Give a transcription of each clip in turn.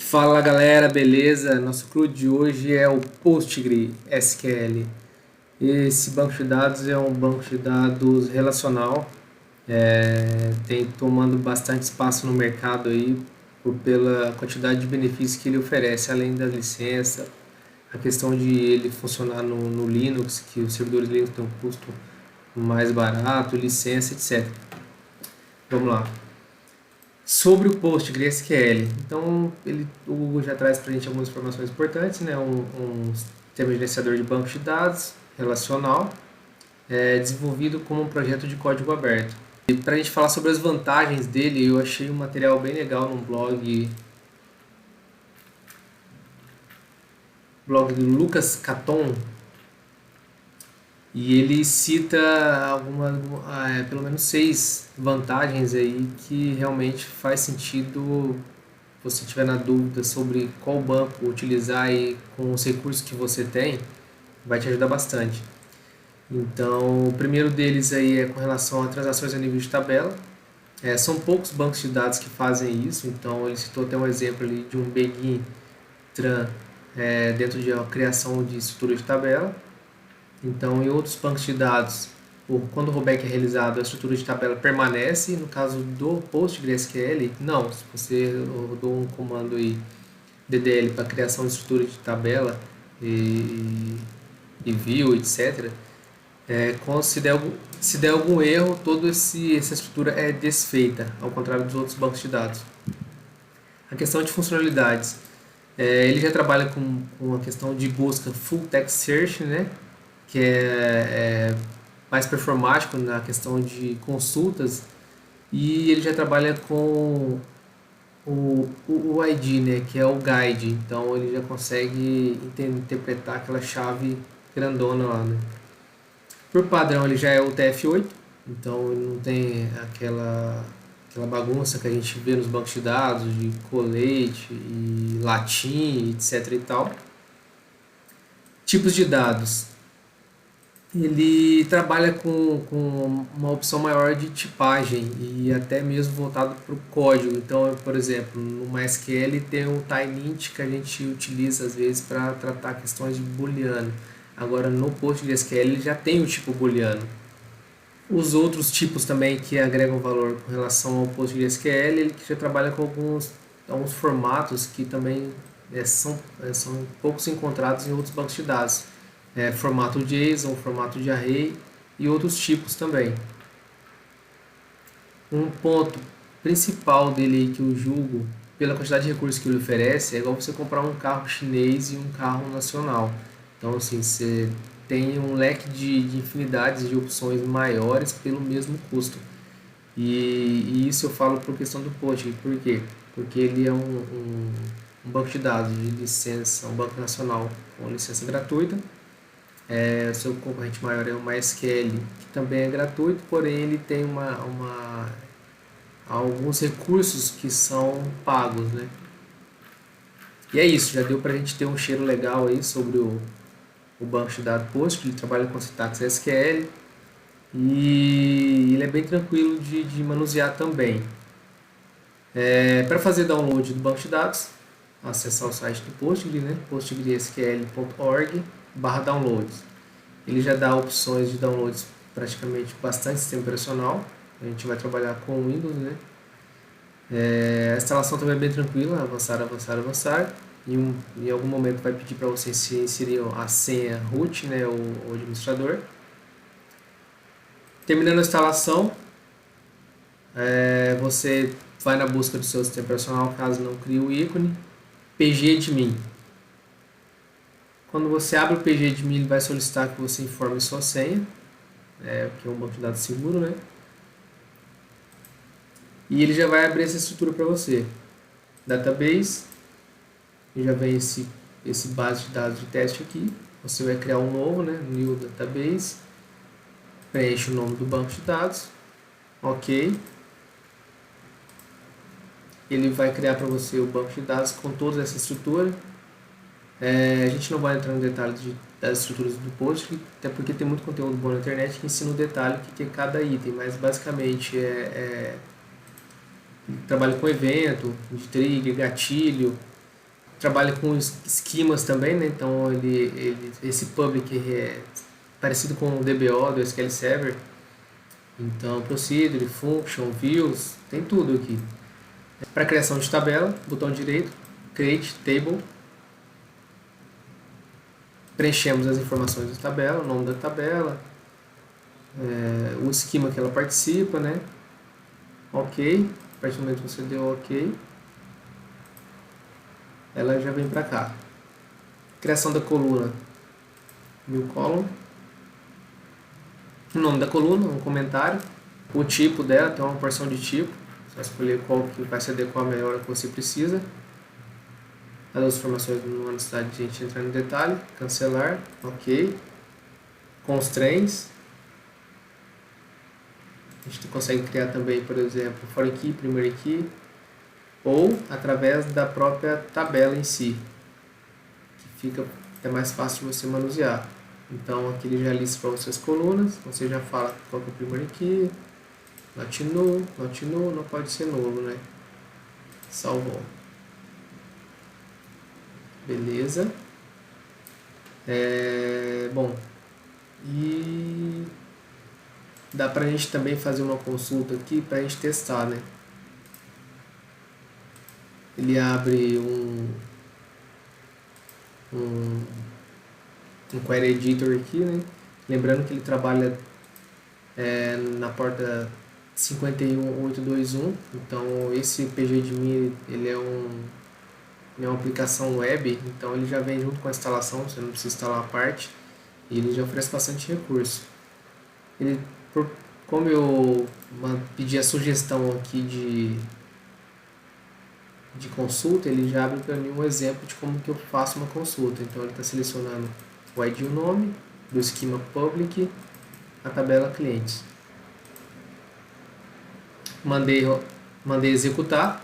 Fala galera, beleza? Nosso clube de hoje é o PostgreSQL. Esse banco de dados é um banco de dados relacional, tem tomando bastante espaço no mercado aí pela quantidade de benefícios que ele oferece, além da licença, a questão de ele funcionar no Linux, que os servidores Linux têm um custo mais barato, licença, etc. Vamos lá. Sobre o PostgreSQL, então o Google já traz para a gente algumas informações importantes, né? Um sistema gerenciador de banco de dados relacional, desenvolvido como um projeto de código aberto. E para a gente falar sobre as vantagens dele, eu achei um material bem legal no blog do Lucas Caton, e ele cita pelo menos 6 vantagens aí que realmente faz sentido você tiver na dúvida sobre qual banco utilizar e com os recursos que você tem, vai te ajudar bastante. Então, o primeiro deles aí é com relação a transações a nível de tabela. São poucos bancos de dados que fazem isso, então ele citou até um exemplo ali de um Begin Tran dentro de a criação de estrutura de tabela. Então, em outros bancos de dados, quando o rollback é realizado, a estrutura de tabela permanece. No caso do PostgreSQL, não. Se você rodou um comando aí, DDL, para criação de estrutura de tabela e view, etc., se der algum erro, toda essa estrutura é desfeita, ao contrário dos outros bancos de dados. A questão de funcionalidades. Ele já trabalha com a questão de busca Full Text Search, né? Que é mais performático na questão de consultas, e ele já trabalha com o ID, né, que é o guide, então ele já consegue interpretar aquela chave grandona lá, né. Por padrão ele já é o TF8, então ele não tem aquela bagunça que a gente vê nos bancos de dados de colete e latim, etc e tal. Tipos de dados. Ele trabalha com uma opção maior de tipagem e até mesmo voltado para o código. Então, por exemplo, no MySQL tem o Tinint que a gente utiliza às vezes para tratar questões de booleano. Agora, no PostgreSQL ele já tem o tipo booleano. Os outros tipos também que agregam valor com relação ao PostgreSQL, ele já trabalha com alguns formatos que também são poucos encontrados em outros bancos de dados. Formato JSON, formato de array e outros tipos também. Um ponto principal dele que eu julgo, pela quantidade de recursos que ele oferece, é igual você comprar um carro chinês e um carro nacional. Então, assim, você tem um leque de infinidades de opções maiores pelo mesmo custo. E isso eu falo por questão do Postgre. Por quê? Porque ele é um banco de dados de licença, um banco nacional com licença gratuita. O seu concorrente maior é o MySQL, que também é gratuito, porém ele tem alguns recursos que são pagos, né? E é isso, já deu para a gente ter um cheiro legal aí sobre o banco de dados Postgre. Ele trabalha com sintaxe SQL e ele é bem tranquilo de manusear também. Para fazer download do banco de dados, acessar o site do Postgre, né? postgresql.org/downloads. Ele já dá opções de downloads praticamente bastante sistema operacional. A gente vai trabalhar com Windows, né? A instalação também é bem tranquila, avançar. Em algum momento vai pedir para você inserir a senha root, né, o administrador. Terminando a instalação, você vai na busca do seu sistema operacional, caso não crie o ícone, pgadmin. Quando você abre o pgadmin, ele vai solicitar que você informe sua senha, que é um banco de dados seguro, né? E ele já vai abrir essa estrutura para você. Database, e já vem esse base de dados de teste aqui. Você vai criar um novo, né? New Database. Preenche o nome do banco de dados. Ok. Ele vai criar para você o banco de dados com toda essa estrutura. A gente não vai entrar no detalhe das estruturas do Postgre, até porque tem muito conteúdo bom na internet que ensina o detalhe que é cada item, mas basicamente trabalha com evento, de trigger, gatilho, trabalha com esquemas também, né? Então esse public é parecido com o DBO do SQL Server. Então procedure, function, views, tem tudo aqui. Para criação de tabela, botão direito, create table. Preenchemos as informações da tabela, o nome da tabela, o esquema que ela participa, né? Ok. A partir do momento que você deu ok, ela já vem para cá. Criação da coluna, new column. O nome da coluna, um comentário. O tipo dela, tem uma porção de tipo. Você vai escolher qual que vai se adequar melhor ao que você precisa. As informações não há necessidade de a gente entrar no detalhe. Cancelar, ok. Constraints. A gente consegue criar também, por exemplo, foreign key, primary key, ou através da própria tabela em si, que fica até mais fácil de você manusear. Então aqui ele já lista para você as colunas, você já fala qual que é o primary key, not null, não pode ser novo, né? Salvou. Beleza. Bom, e dá pra gente também fazer uma consulta aqui pra gente testar, né? Ele abre um Query Editor aqui, né? Lembrando que ele trabalha na porta 51821, então esse PGAdmin ele é uma aplicação web, então ele já vem junto com a instalação, você não precisa instalar a parte, e ele já oferece bastante recurso. Como eu pedi a sugestão aqui de consulta, ele já abre para mim um exemplo de como que eu faço uma consulta. Então ele está selecionando o ID e o nome, do esquema public, a tabela clientes. Mandei executar,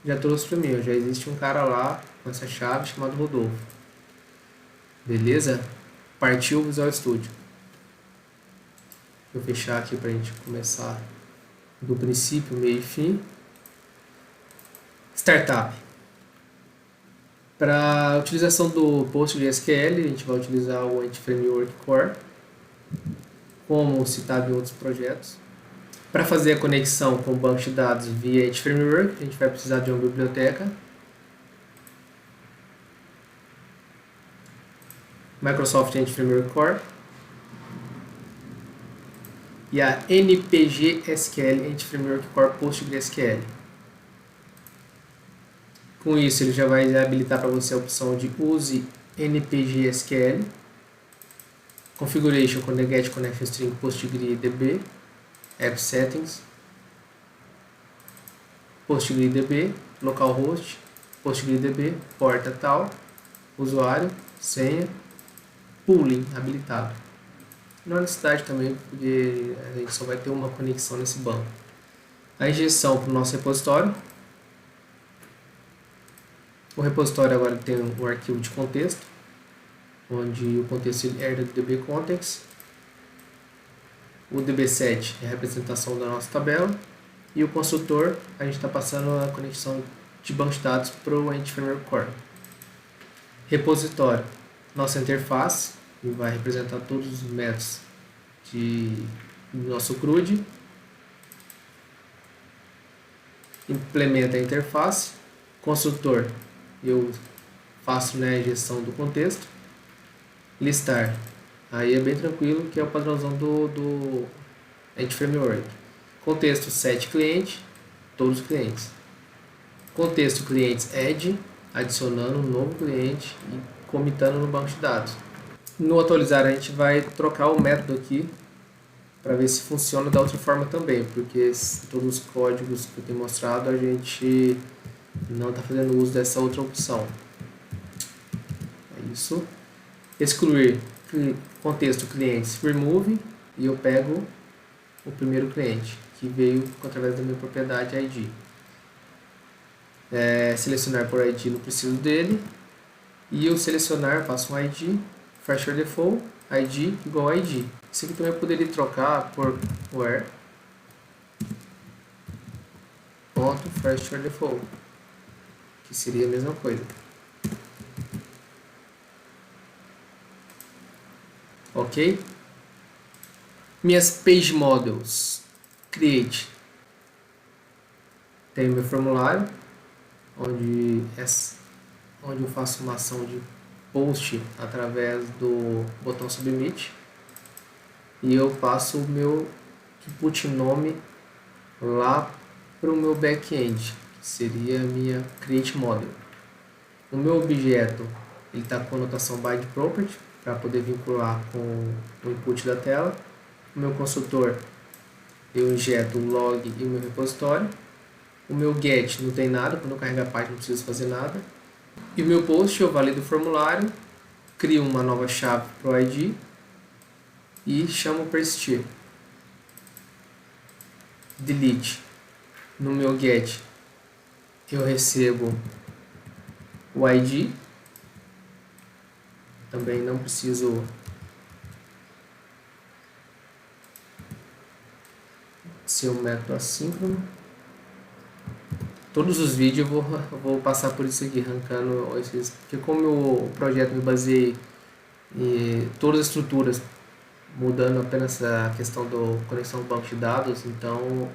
já trouxe para mim, já existe um cara lá com essa chave chamado Rodolfo. Beleza? Partiu o Visual Studio. Vou fechar aqui para a gente começar do princípio, meio e fim. Startup. Para a utilização do PostgreSQL, a gente vai utilizar o Entity Framework Core, como citado em outros projetos. Para fazer a conexão com o banco de dados via Entity Framework, a gente vai precisar de uma biblioteca. Microsoft Entity Framework Core. E a NPG SQL Entity Framework Core PostgreSQL. Com isso, ele já vai habilitar para você a opção de use NPG SQL, Configuration com Get Connection String PostgreDB, App Settings, PostgreDB, Localhost, PostgreDB, porta tal, usuário, senha, pooling habilitado. Não há necessidade também, porque a gente só vai ter uma conexão nesse banco. A injeção para o nosso repositório. O repositório agora tem um arquivo de contexto, onde o contexto herda do dbcontext. O db7 é a representação da nossa tabela. E o construtor, a gente está passando a conexão de banco de dados para o Entity Framework Core. Repositório, nossa interface, que vai representar todos os métodos do nosso CRUD. Implementa a interface. Construtor, eu faço, né, a gestão do contexto. Listar, aí é bem tranquilo, que é o padrãozão do Entity Framework. Contexto set cliente, todos os clientes. Contexto clientes add, adicionando um novo cliente e comitando no banco de dados. No atualizar a gente vai trocar o método aqui para ver se funciona da outra forma também, porque todos os códigos que eu tenho mostrado a gente não está fazendo uso dessa outra opção. É isso. Excluir contexto clientes remove, e eu pego o primeiro cliente que veio através da minha propriedade ID. Selecionar por ID, não preciso dele, e eu selecionar, faço um ID, fresher default, ID igual a ID. Isso aqui também eu poderia trocar por where fresher default, que seria a mesma coisa. Ok? Minhas page models. Create. Tenho meu formulário, onde eu faço uma ação de post através do botão submit. E eu passo o meu input nome lá para o meu back-end, que seria a minha create model. O meu objeto está com a notação bind property para poder vincular com o input da tela. O meu construtor eu injeto o log e o meu repositório. O meu get não tem nada, quando eu carregar a página não preciso fazer nada. E o meu post eu valido o formulário, crio uma nova chave para o ID e chamo persistir. Delete. No meu get eu recebo o ID, também não preciso ser um método assíncrono. Todos os vídeos eu vou passar por isso aqui, arrancando esses, porque como o projeto me baseei em todas as estruturas, mudando apenas a questão da conexão com banco de dados, então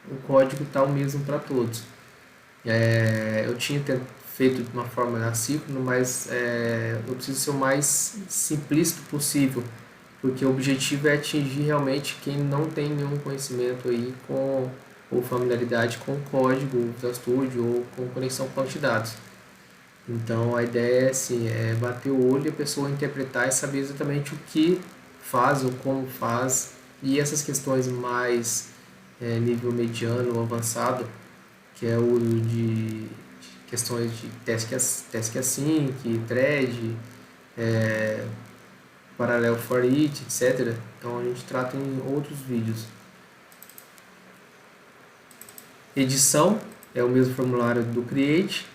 o código está o mesmo para todos. Eu tinha feito de uma forma assíncrona, mas eu preciso ser o mais simplista possível, porque o objetivo é atingir realmente quem não tem nenhum conhecimento aí ou familiaridade com o código da Studio ou com conexão com banco de dados. Então a ideia assim, é bater o olho e a pessoa interpretar e saber exatamente o que faz ou como faz, e essas questões mais nível mediano ou avançado, que é o uso de questões de task async, thread, parallel for each, etc. Então a gente trata em outros vídeos. Edição é o mesmo formulário do create,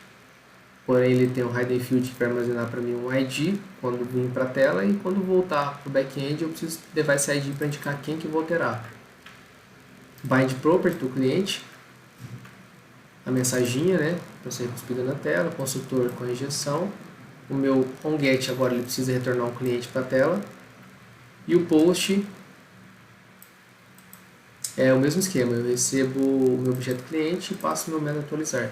porém ele tem um hidden field que vai armazenar para mim um ID quando vir para a tela, e quando voltar para o back-end eu preciso levar esse ID para indicar quem que vou alterar. Bind property do cliente, a mensaginha, né, para ser cuspida na tela, construtor com a injeção. O meu onGet agora ele precisa retornar um cliente para a tela, e o post é o mesmo esquema, eu recebo o meu objeto cliente e passo o meu método atualizar.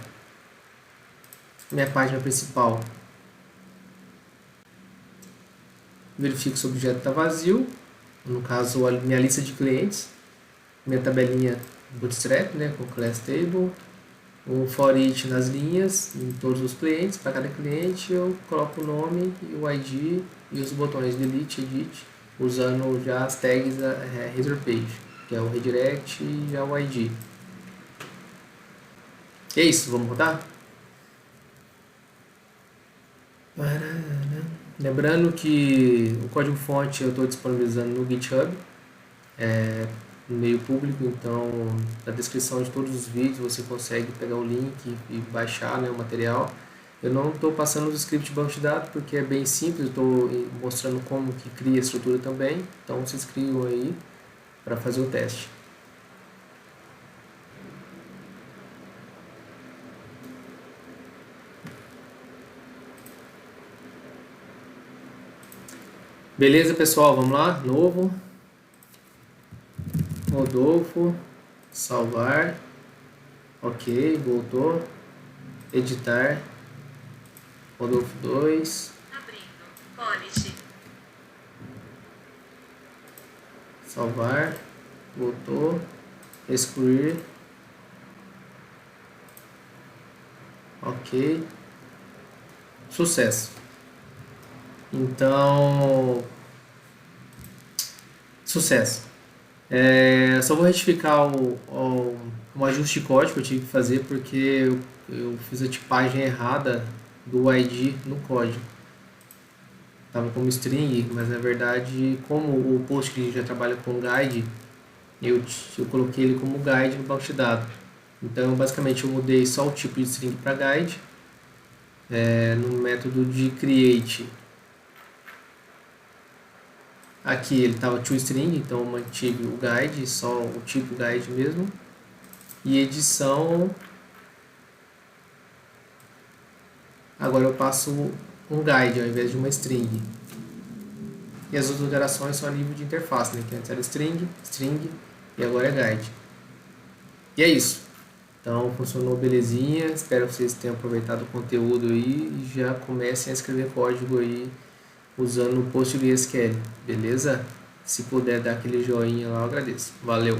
Minha página principal, verifico se o objeto está vazio, no caso a minha lista de clientes, minha tabelinha Bootstrap, né, com class table, o for each nas linhas, em todos os clientes, para cada cliente eu coloco o nome e o ID e os botões delete, edit, usando já as tags header page, que é o redirect e já o ID. É isso, vamos rodar? Lembrando que o código-fonte eu estou disponibilizando no GitHub, no meio público, então na descrição de todos os vídeos você consegue pegar o link e baixar, né, o material. Eu não estou passando os scripts de banco de dados porque é bem simples, estou mostrando como que cria a estrutura também, então vocês criam aí para fazer o teste. Beleza, pessoal, vamos lá, novo, Rodolfo, salvar, ok, voltou, editar, Rodolfo 2, abrindo, polish, salvar, voltou, excluir, ok, sucesso. Então, sucesso. Só vou retificar um ajuste de código que eu tive que fazer porque eu fiz a tipagem errada do ID no código. Estava como string, mas na verdade, como o post que já trabalha com guide, eu coloquei ele como guide no banco de dados. Então, basicamente, eu mudei só o tipo de string para guide. No método de create, aqui ele estava toString, então eu mantive o guide, só o tipo guide mesmo. E edição, Agora eu passo um guide ao invés de uma string. E as outras alterações são a nível de interface, né? Que antes era string, e agora é guide. E é isso. Então funcionou belezinha. Espero que vocês tenham aproveitado o conteúdo aí e já comecem a escrever código aí usando o PostgreSQL, beleza? Se puder dar aquele joinha lá, eu agradeço. Valeu!